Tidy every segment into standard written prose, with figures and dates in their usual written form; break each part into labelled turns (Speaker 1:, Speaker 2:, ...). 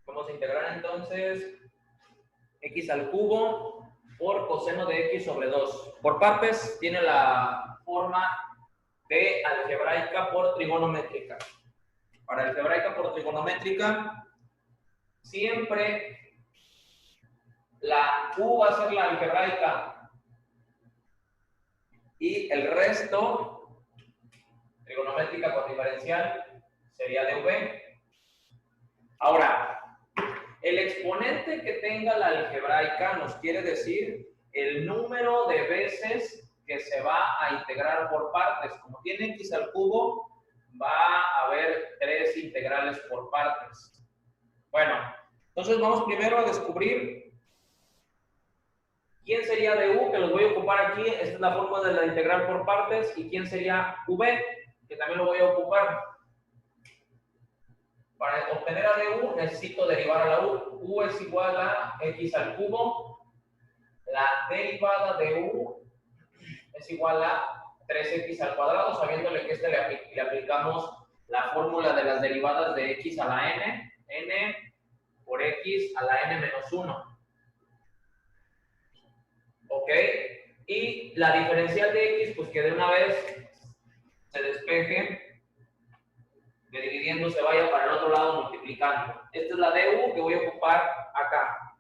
Speaker 1: Vamos a integrar entonces x al cubo por coseno de x sobre 2. Por partes tiene la forma de algebraica por trigonométrica. Para algebraica por trigonométrica, siempre la u va a ser la algebraica y el resto, trigonométrica por diferencial, sería dv. Ahora, el exponente que tenga la algebraica nos quiere decir el número de veces que se va a integrar por partes. Como tiene x al cubo, va a haber 3 integrales por partes. Bueno, entonces vamos primero a descubrir quién sería du, que los voy a ocupar aquí. Esta es la forma de la integral por partes. Y quién sería v, que también lo voy a ocupar. Para obtener a du necesito derivar a la u. U es igual a x al cubo. La derivada de u es igual a 3x al cuadrado, sabiéndole que le aplicamos la fórmula de las derivadas de x a la n, n por x a la n menos 1. ¿Ok? Y la diferencial de x, pues que de una vez se despeje, que dividiendo se vaya para el otro lado multiplicando. Esta es la du que voy a ocupar acá.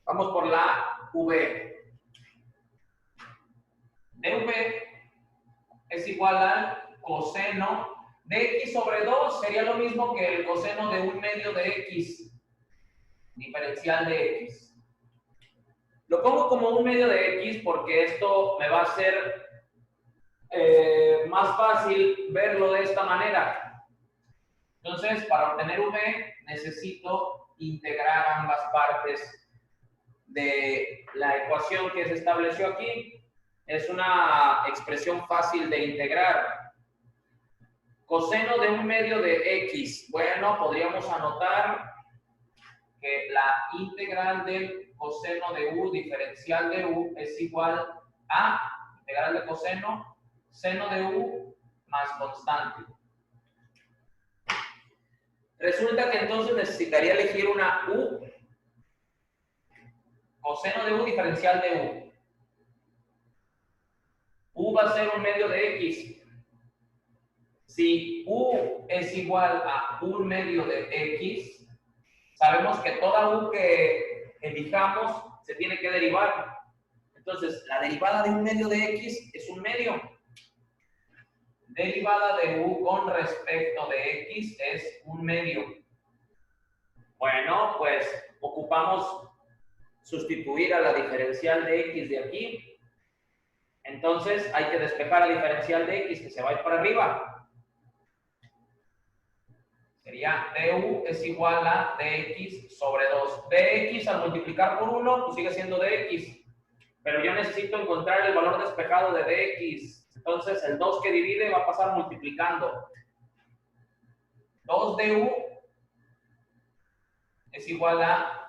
Speaker 1: Vamos por la v. dv es igual al coseno de x sobre 2, sería lo mismo que el coseno de 1/2 de x, diferencial de x. Lo pongo como 1/2 de x porque esto me va a hacer más fácil verlo de esta manera. Entonces, para obtener v, necesito integrar ambas partes de la ecuación que se estableció aquí. Es una expresión fácil de integrar. Coseno de 1/2 de x. Bueno, podríamos anotar que la integral del coseno de u, diferencial de u, es igual a integral de coseno, seno de u más constante. Resulta que entonces necesitaría elegir una u. Coseno de u, diferencial de u. U va a ser 1/2 de x. Si u es igual a 1/2 de x, sabemos que toda u que elijamos se tiene que derivar. Entonces, la derivada de 1/2 de x es 1/2. Derivada de u con respecto de x es 1/2. Bueno, pues ocupamos sustituir a la diferencial de x de aquí. Entonces, hay que despejar la diferencial de x que se va a ir para arriba. Sería du es igual a dx sobre 2. Dx al multiplicar por 1, pues sigue siendo dx. Pero yo necesito encontrar el valor despejado de dx. Entonces, el 2 que divide va a pasar multiplicando. 2 du es igual a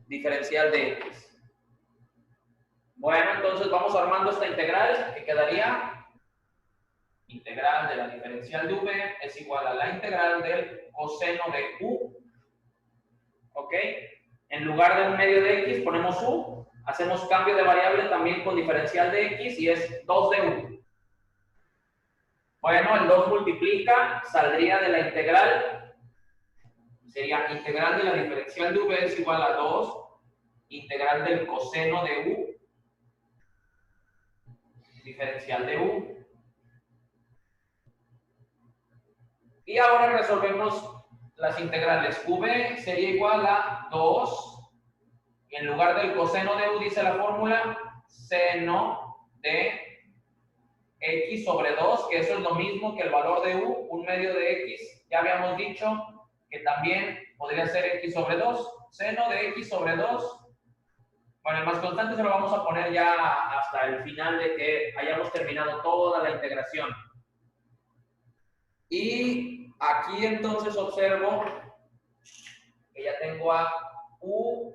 Speaker 1: diferencial de x. Bueno, entonces vamos armando esta integral que quedaría integral de la diferencial de v es igual a la integral del coseno de u. ¿Ok? En lugar de 1/2 de x ponemos u. Hacemos cambio de variable también con diferencial de x y es 2 de u. Bueno, el 2 multiplica, saldría de la integral. Sería integral de la diferencial de v es igual a 2. Integral del coseno de u. Diferencial de u. Y ahora resolvemos las integrales. V sería igual a 2. Y en lugar del coseno de u dice la fórmula seno de x sobre 2, que eso es lo mismo que el valor de u, 1/2 de x. Ya habíamos dicho que también podría ser x sobre 2. Seno de x sobre 2. Bueno, el más constante se lo vamos a poner ya hasta el final de que hayamos terminado toda la integración. Y aquí entonces observo que ya tengo a u,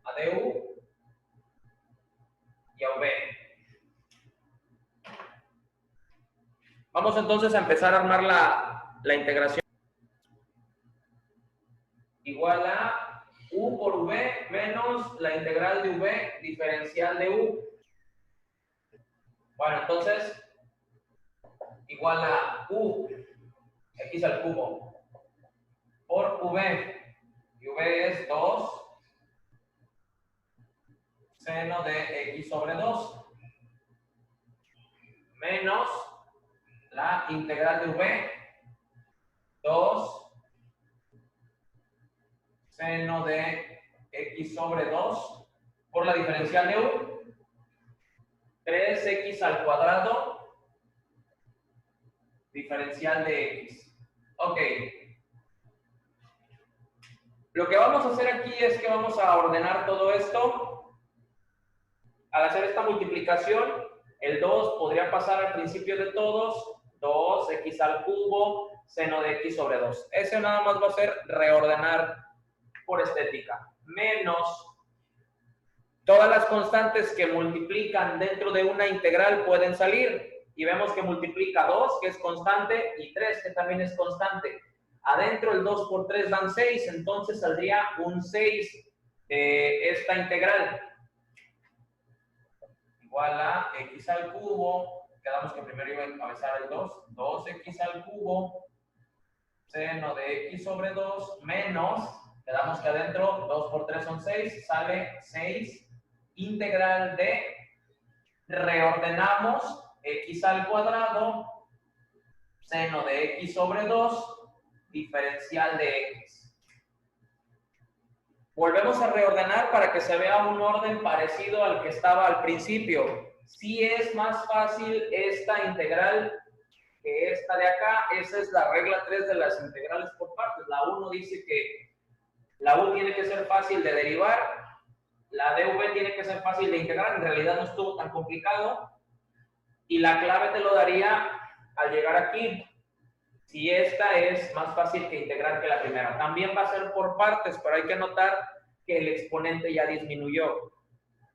Speaker 1: a du y a v. Vamos entonces a empezar a armar la integración. igual a u por v menos la integral de v diferencial de u. Bueno, entonces, igual a u, x al cubo, por v, y v es 2 seno de x sobre 2, menos la integral de v, 2 seno de x sobre 2, por la diferencial de u, 3x al cuadrado, diferencial de x. Ok. Lo que vamos a hacer aquí es que vamos a ordenar todo esto. Al hacer esta multiplicación, el 2 podría pasar al principio de todos, 2x al cubo, seno de x sobre 2. Ese nada más va a ser reordenar por estética. Menos todas las constantes que multiplican dentro de una integral pueden salir. Y vemos que multiplica 2, que es constante, y 3, que también es constante. Adentro el 2 por 3 dan 6, entonces saldría un 6 de esta integral. Igual a x al cubo, quedamos que primero iba a encabezar el 2, 2x al cubo, seno de x sobre 2, menos, quedamos que adentro 2 por 3 son 6, sale 6, integral de, reordenamos, x al cuadrado, seno de x sobre 2, diferencial de x. Volvemos a reordenar para que se vea un orden parecido al que estaba al principio. Sí es más fácil esta integral que esta de acá. Esa es la regla 3 de las integrales por partes. La 1 dice que la u tiene que ser fácil de derivar, la dv tiene que ser fácil de integrar. En realidad no estuvo tan complicado. Y la clave te lo daría al llegar aquí. Si esta es más fácil que integrar que la primera. También va a ser por partes, pero hay que notar que el exponente ya disminuyó.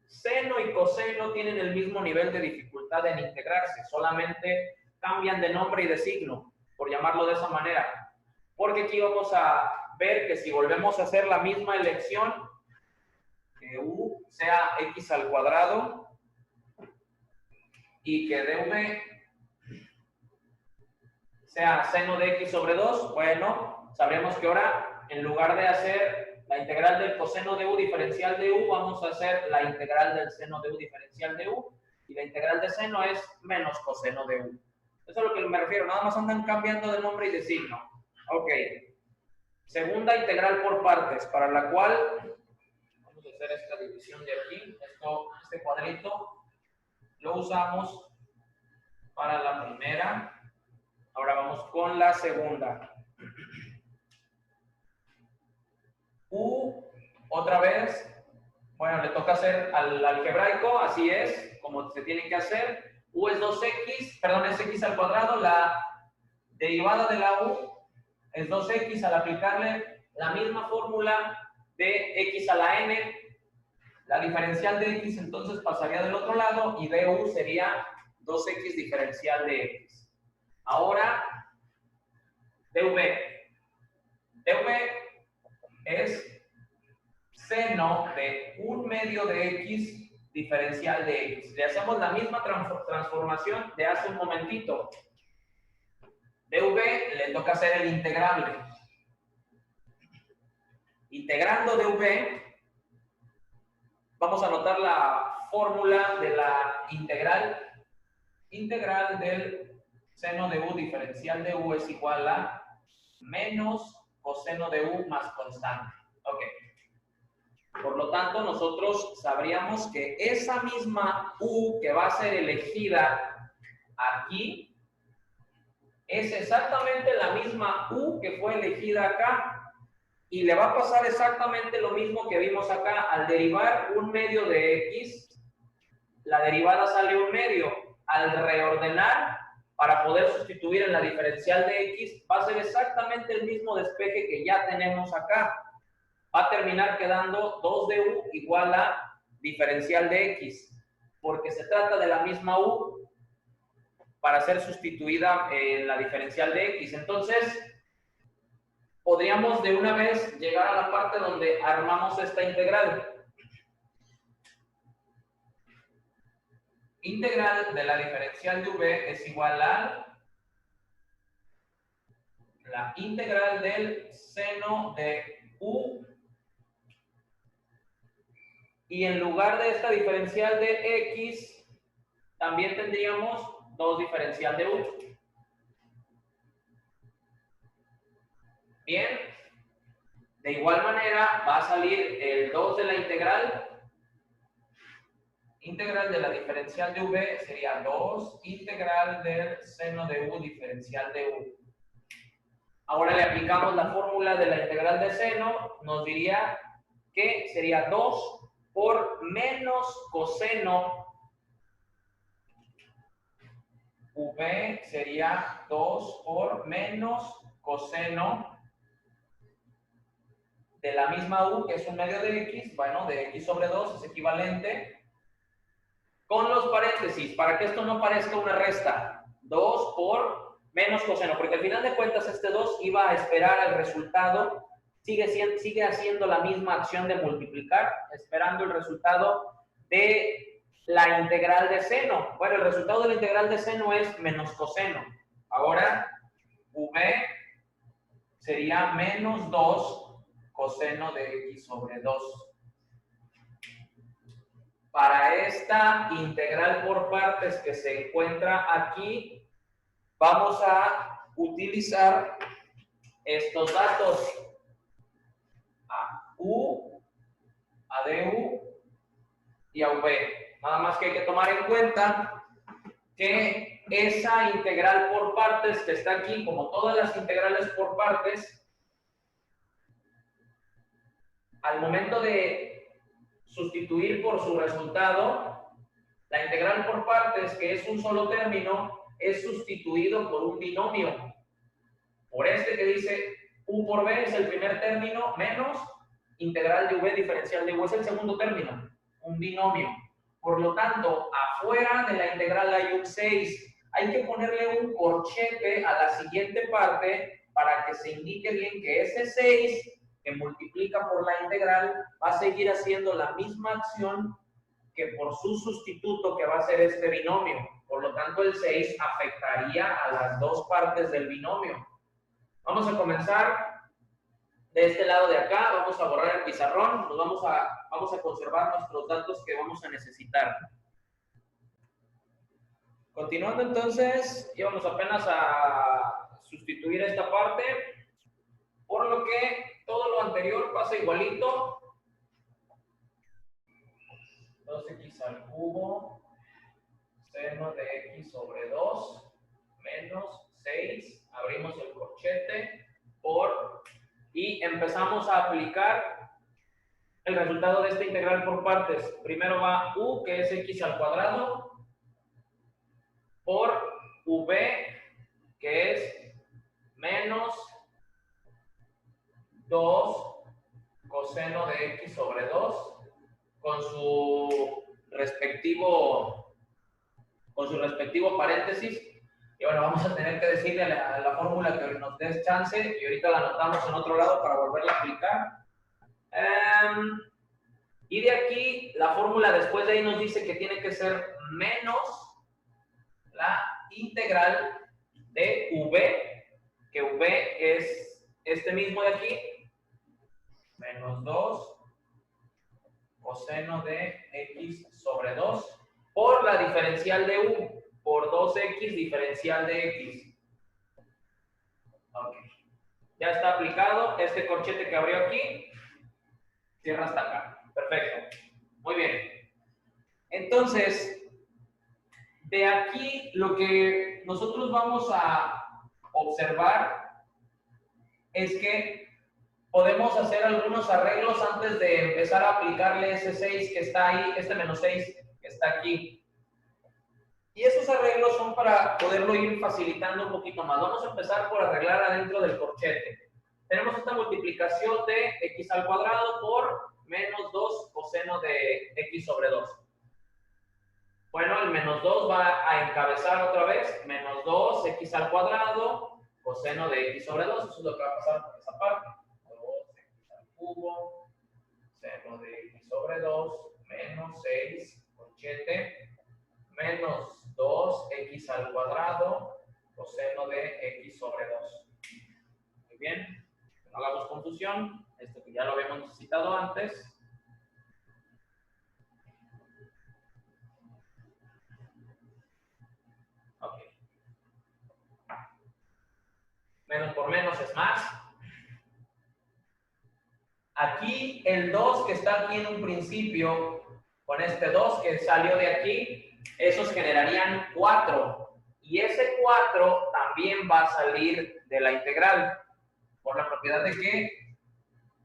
Speaker 1: Seno y coseno tienen el mismo nivel de dificultad en integrarse, solamente cambian de nombre y de signo, por llamarlo de esa manera. Porque aquí vamos a ver que si volvemos a hacer la misma elección, que u sea x al cuadrado y que dv sea seno de x sobre 2, bueno, sabremos que ahora, en lugar de hacer la integral del coseno de u diferencial de u, vamos a hacer la integral del seno de u diferencial de u, y la integral de seno es menos coseno de u. Eso es a lo que me refiero, nada más andan cambiando de nombre y de signo. Ok. Segunda integral por partes, para la cual, vamos a hacer esta división de aquí, este cuadrito, lo usamos para la primera. Ahora vamos con la segunda. U, otra vez, bueno, le toca hacer al algebraico, así es, como se tiene que hacer. U es 2x, perdón, es x al cuadrado, la derivada de la u es 2x al aplicarle la misma fórmula de x a la n. La diferencial de x entonces pasaría del otro lado y du sería 2x diferencial de x. Ahora, dv. dv es seno de 1/2 de x diferencial de x. Le hacemos la misma transformación de hace un momentito. dv le toca hacer el integrable. Integrando dv, vamos a anotar la fórmula de la integral. Integral del seno de u diferencial de u es igual a menos coseno de u más constante. Ok. Por lo tanto, nosotros sabríamos que esa misma u que va a ser elegida aquí es exactamente la misma u que fue elegida acá. Y le va a pasar exactamente lo mismo que vimos acá. Al derivar 1/2 de x, la derivada sale 1/2. Al reordenar, para poder sustituir en la diferencial de x, va a ser exactamente el mismo despeje que ya tenemos acá. Va a terminar quedando 2 de u igual a diferencial de x, porque se trata de la misma u para ser sustituida en la diferencial de x. Entonces, podríamos de una vez llegar a la parte donde armamos esta integral. Integral de la diferencial de v es igual a la integral del seno de u, y en lugar de esta diferencial de x, también tendríamos 2 diferencial de u. Bien, de igual manera va a salir el 2 de la integral. Integral de la diferencial de v sería 2 integral del seno de u diferencial de u. Ahora le aplicamos la fórmula de la integral de seno, nos diría que sería 2 por menos coseno. V sería 2 por menos coseno de la misma u, que es un medio de x, bueno, de x sobre 2 es equivalente, con los paréntesis, para que esto no parezca una resta, 2 por menos coseno, porque al final de cuentas este 2 iba a esperar al resultado, sigue haciendo la misma acción de multiplicar, esperando el resultado de la integral de seno. Bueno, el resultado de la integral de seno es menos coseno. Ahora, v sería menos 2 coseno de x sobre 2. Para esta integral por partes que se encuentra aquí, vamos a utilizar estos datos. A u, a du y a v. Nada más que hay que tomar en cuenta que esa integral por partes que está aquí, como todas las integrales por partes, al momento de sustituir por su resultado, la integral por partes, que es un solo término, es sustituido por un binomio. Por este que dice u por b es el primer término, menos integral de v diferencial de u es el segundo término, un binomio. Por lo tanto, afuera de la integral hay un 6. Hay que ponerle un corchete a la siguiente parte para que se indique bien que ese 6 que multiplica por la integral va a seguir haciendo la misma acción que por su sustituto, que va a ser este binomio. Por lo tanto, el 6 afectaría a las dos partes del binomio. Vamos a comenzar de este lado de acá, vamos a borrar el pizarrón, vamos a conservar nuestros datos que vamos a necesitar. Continuando entonces, íbamos apenas a sustituir esta parte, por lo que todo lo anterior pasa igualito. 2x al cubo, seno de x sobre 2, menos 6, abrimos el corchete, por, y empezamos a aplicar el resultado de esta integral por partes. Primero va u, que es x al cuadrado, por v, que es menos 2 coseno de x sobre 2, con su respectivo paréntesis. Y bueno, vamos a tener que decirle a la fórmula que nos dé chance, y ahorita la anotamos en otro lado para volverla a aplicar. Y de aquí, la fórmula después de ahí nos dice que tiene que ser menos la integral de v, que v es este mismo de aquí, menos 2 coseno de x sobre 2, por la diferencial de u, por 2x diferencial de x. Ok. Ya está aplicado este corchete que abrió aquí, cierra hasta acá. Perfecto. Muy bien. Entonces, de aquí lo que nosotros vamos a observar es que podemos hacer algunos arreglos antes de empezar a aplicarle ese 6 que está ahí, este menos 6 que está aquí. Y esos arreglos son para poderlo ir facilitando un poquito más. Vamos a empezar por arreglar adentro del corchete. Tenemos esta multiplicación de x al cuadrado por menos 2 coseno de x sobre 2. Bueno, el menos 2 va a encabezar otra vez, menos 2 x al cuadrado coseno de x sobre 2. Eso es lo que va a pasar por esa parte. 2x al cubo, seno de x sobre 2, menos 6, corchete, menos 2x al cuadrado, coseno de x sobre 2. Muy bien, no hagamos confusión, esto que ya lo habíamos necesitado antes. Ok. Menos por menos es más. Aquí el 2 que está aquí en un principio, con este 2 que salió de aquí, esos generarían 4. Y ese 4 también va a salir de la integral, por la propiedad de que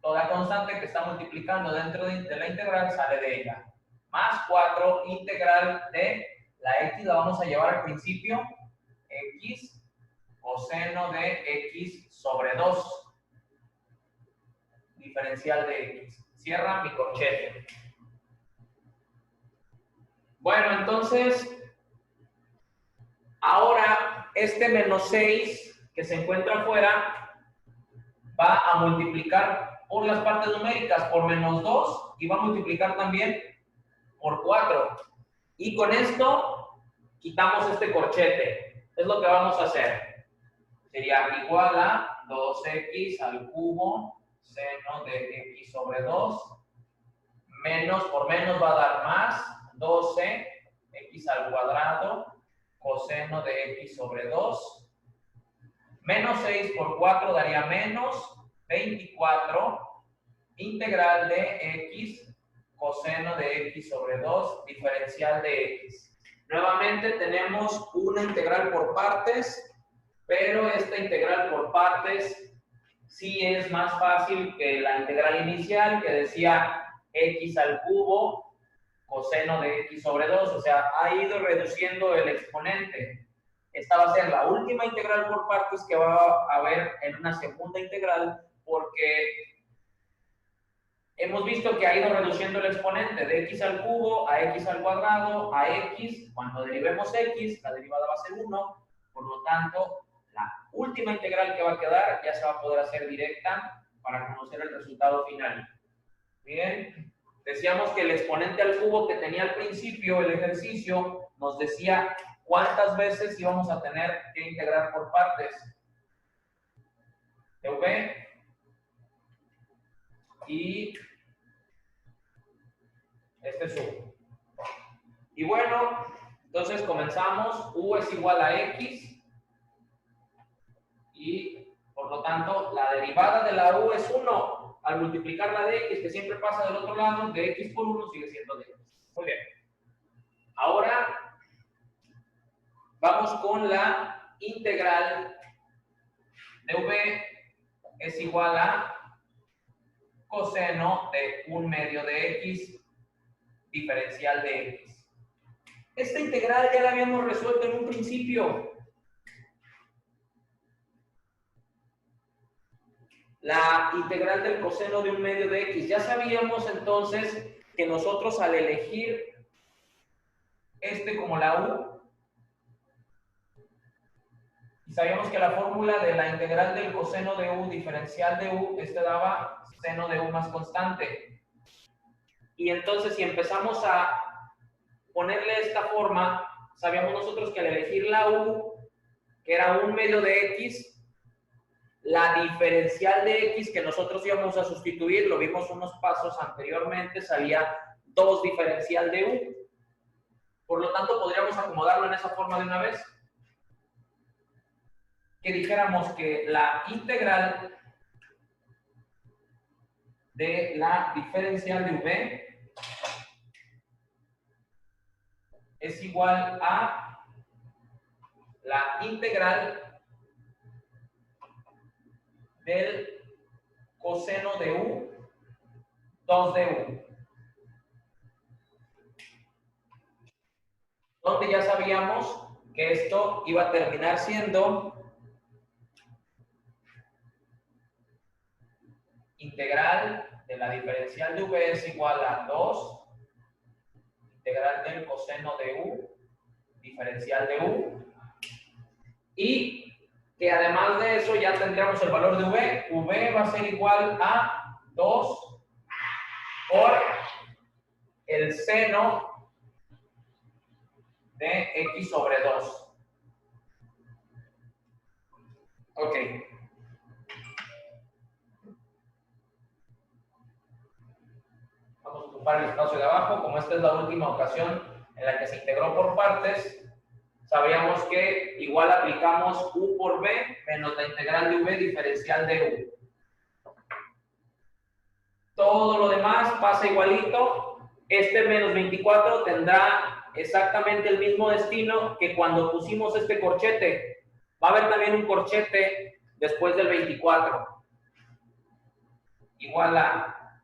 Speaker 1: toda constante que está multiplicando dentro de la integral sale de ella. Más 4 integral de la x, la vamos a llevar al principio, x coseno de x sobre 2. Diferencial de x. Cierra mi corchete. Bueno, entonces, ahora este menos 6 que se encuentra afuera va a multiplicar por las partes numéricas por menos 2 y va a multiplicar también por 4. Y con esto quitamos este corchete. Es lo que vamos a hacer. Sería igual a 2x al cubo seno de x sobre 2, menos por menos va a dar más, 12 x al cuadrado, coseno de x sobre 2, menos 6 por 4 daría menos 24, integral de x, coseno de x sobre 2, diferencial de x. Nuevamente tenemos una integral por partes, pero esta integral por partes sí es más fácil que la integral inicial que decía x al cubo coseno de x sobre 2, o sea, ha ido reduciendo el exponente. Esta va a ser la última integral por partes que va a haber en una segunda integral porque hemos visto que ha ido reduciendo el exponente de x al cubo a x al cuadrado a x. Cuando derivemos x, la derivada va a ser 1, por lo tanto, la última integral que va a quedar ya se va a poder hacer directa para conocer el resultado final. Bien, decíamos que el exponente al cubo que tenía al principio el ejercicio nos decía cuántas veces íbamos a tener que integrar por partes. ¿V? Y este es U. Y bueno, entonces comenzamos. U es igual a X. Y por lo tanto, la derivada de la U es 1. Al multiplicar la de X, que siempre pasa del otro lado, de X por 1 sigue siendo de X. Muy bien. Ahora vamos con la integral de V es igual a coseno de 1 medio de X diferencial de X. Esta integral ya la habíamos resuelto en un principio. La integral del coseno de 1 medio de X. Ya sabíamos entonces que nosotros al elegir este como la U, y sabíamos que la fórmula de la integral del coseno de U diferencial de U, este daba seno de U más constante. Y entonces si empezamos a ponerle esta forma, sabíamos nosotros que al elegir la U, que era 1 medio de X, la diferencial de X que nosotros íbamos a sustituir, lo vimos unos pasos anteriormente, salía 2 diferencial de U. Por lo tanto, podríamos acomodarlo en esa forma de una vez. Que dijéramos que la integral de la diferencial de V es igual a la integral del coseno de U, 2 de U. Donde ya sabíamos que esto iba a terminar siendo integral de la diferencial de V es igual a 2 integral del coseno de U diferencial de U, y que además de eso ya tendríamos el valor de v. V va a ser igual a 2 por el seno de x sobre 2. Ok. Vamos a ocupar el espacio de abajo. Como esta es la última ocasión en la que se integró por partes, sabríamos que igual aplicamos u por b menos la integral de v diferencial de u. Todo lo demás pasa igualito. Este menos 24 tendrá exactamente el mismo destino que cuando pusimos este corchete. Va a haber también un corchete después del 24. Igual a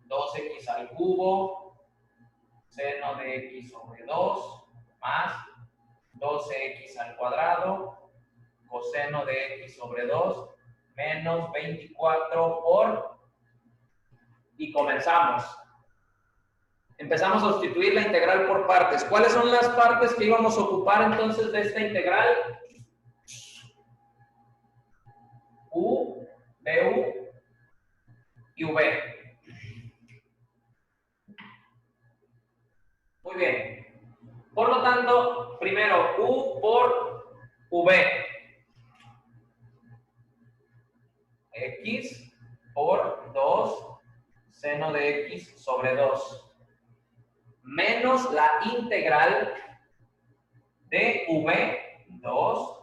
Speaker 1: 2x al cubo, seno de x sobre 2, más 12x al cuadrado, coseno de x sobre 2, menos 24 por... Y comenzamos. Empezamos a sustituir la integral por partes. ¿Cuáles son las partes que íbamos a ocupar entonces de esta integral? U, du y v. Muy bien. Por lo tanto, primero u por v. X por 2 seno de x sobre 2. Menos la integral de v, 2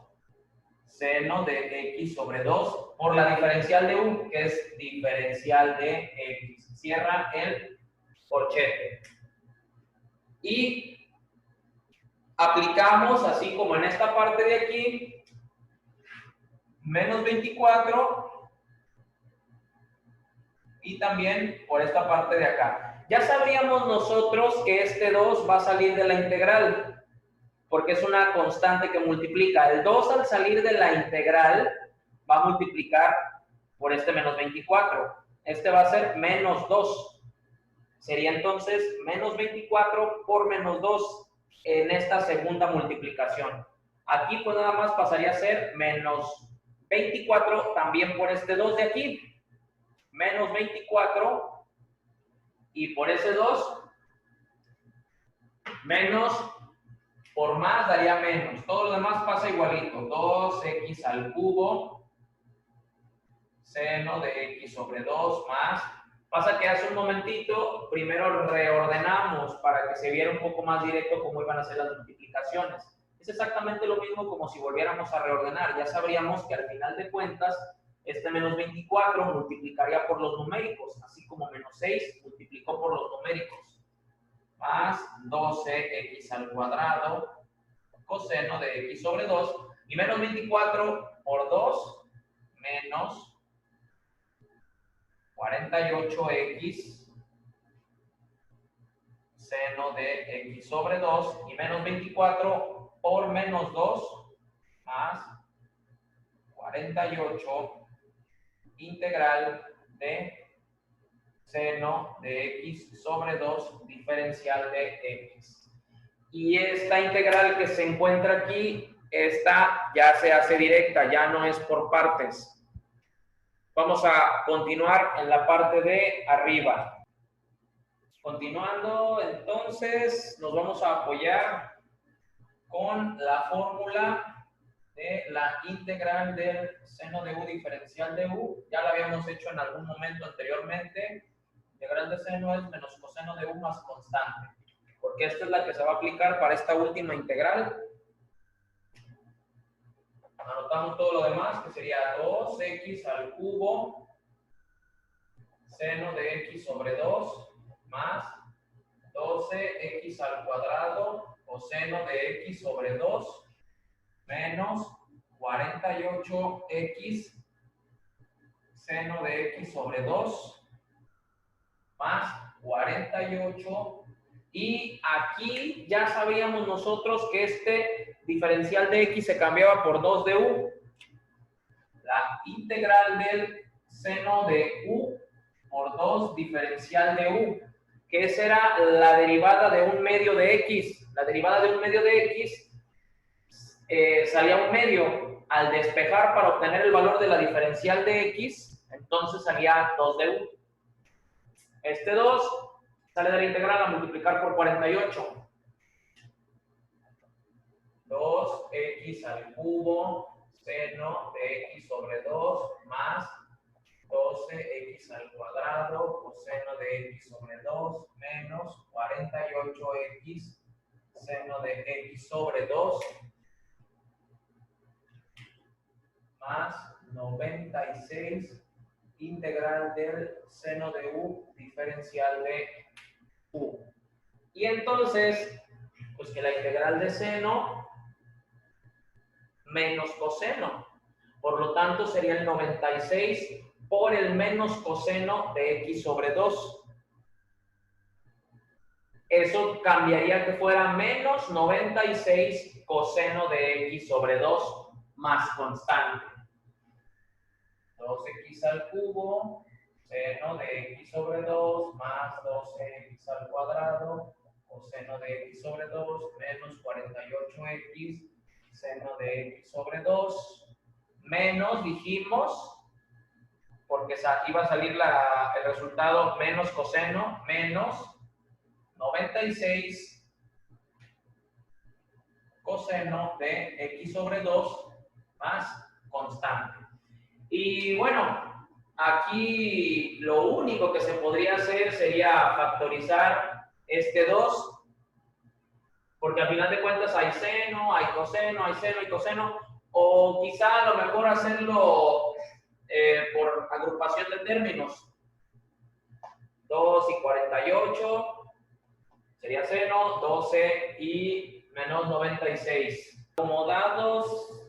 Speaker 1: seno de x sobre 2 por la diferencial de u, que es diferencial de x. Cierra el corchete. Y aplicamos, así como en esta parte de aquí, menos 24 y también por esta parte de acá. Ya sabríamos nosotros que este 2 va a salir de la integral, porque es una constante que multiplica. El 2 al salir de la integral va a multiplicar por este menos 24. Este va a ser menos 2. Sería entonces menos 24 por menos 2 en esta segunda multiplicación. Aquí pues nada más pasaría a ser menos 24 también por este 2 de aquí. Menos 24 y por ese 2 menos por más daría menos. Todo lo demás pasa igualito. 2x al cubo seno de x sobre 2 más. Pasa que hace un momentito primero reordenamos para que se viera un poco más directo cómo iban a ser las multiplicaciones. Es exactamente lo mismo como si volviéramos a reordenar. Ya sabríamos que al final de cuentas este menos 24 multiplicaría por los numéricos, así como menos 6 multiplicó por los numéricos. Más 12x al cuadrado coseno de x sobre 2 y menos 24 por 2 menos 48x seno de x sobre 2 y menos 24 por menos 2 más 48 integral de seno de x sobre 2 diferencial de x. Y esta integral que se encuentra aquí, esta ya se hace directa, ya no es por partes. Vamos a continuar en la parte de arriba. Continuando, entonces, nos vamos a apoyar con la fórmula de la integral del seno de u diferencial de u. Ya la habíamos hecho en algún momento anteriormente. Integral de seno es menos coseno de u más constante, porque esta es la que se va a aplicar para esta última integral. Anotamos todo lo demás, que sería 2x al cubo seno de x sobre 2 más 12x al cuadrado coseno de x sobre 2 menos 48x seno de x sobre 2 más 48. Y aquí ya sabíamos nosotros que este diferencial de x se cambiaba por 2 de u. La integral del seno de u por 2 diferencial de u, que esa era la derivada de un medio de x. La derivada de un medio de x salía un medio. al despejar para obtener el valor de la diferencial de x, entonces salía 2 de u. Este 2 sale de la integral a multiplicar por 48. 2x al cubo seno de x sobre 2 más 12x al cuadrado coseno de x sobre 2 menos 48x seno de x sobre 2 más 96 integral del seno de u diferencial de u. Y entonces, pues que la integral de seno menos coseno. Por lo tanto, sería el 96 por el menos coseno de x sobre 2. Eso cambiaría que fuera menos 96 coseno de x sobre 2 más constante. 2x al cubo seno de x sobre 2 más 12x al cuadrado coseno de x sobre 2 menos 48x seno de x sobre 2 menos, dijimos, porque iba a salir el resultado menos coseno, menos 96 coseno de x sobre 2 más constante. Y bueno, aquí lo único que se podría hacer sería factorizar este 2, porque al final de cuentas hay seno, hay coseno, hay seno y coseno, o quizá a lo mejor hacerlo por agrupación de términos. 2 y 48 sería seno, 12 y menos 96. Acomodados,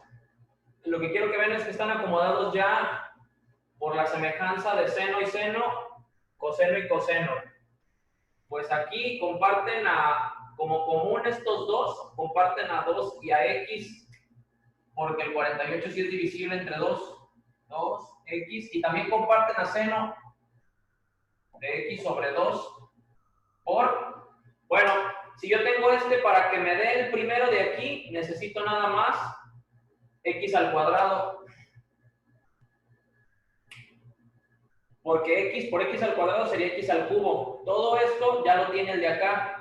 Speaker 1: lo que quiero que vean es que están acomodados ya por la semejanza de seno y seno, coseno y coseno. Pues aquí comparten como común estos dos, comparten a 2 y a x, porque el 48 sí es divisible entre 2x, y también comparten a seno de x sobre 2 por, bueno, si yo tengo para que me dé el primero de aquí, necesito nada más x al cuadrado. Porque x por x al cuadrado sería x al cubo. Todo esto ya lo tiene el de acá.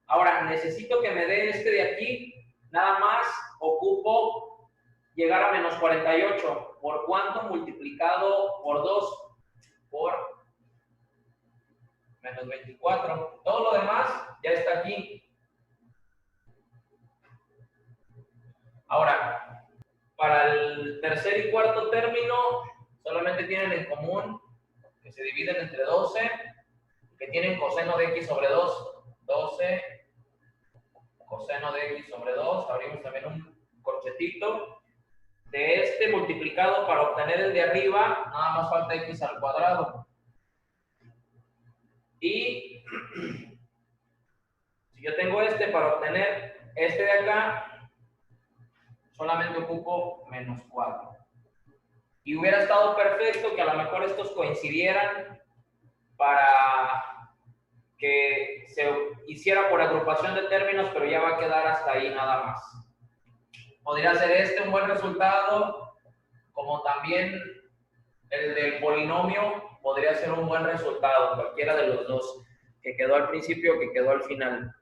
Speaker 1: Ahora, necesito que me dé de aquí. Nada más ocupo llegar a menos 48. ¿Por cuánto? Multiplicado por 2. Por menos 24. Todo lo demás ya está aquí. Ahora, para el tercer y cuarto término, solamente tienen en común que se dividen entre 12, que tienen coseno de x sobre 2, 12 coseno de x sobre 2, abrimos también un corchetito, de multiplicado para obtener el de arriba, nada más falta x al cuadrado. Y si yo tengo para obtener de acá, solamente ocupo menos 4. Y hubiera estado perfecto que a lo mejor estos coincidieran para que se hiciera por agrupación de términos, pero ya va a quedar hasta ahí nada más. Podría ser un buen resultado, como también el del polinomio podría ser un buen resultado, cualquiera de los dos, que quedó al principio o que quedó al final.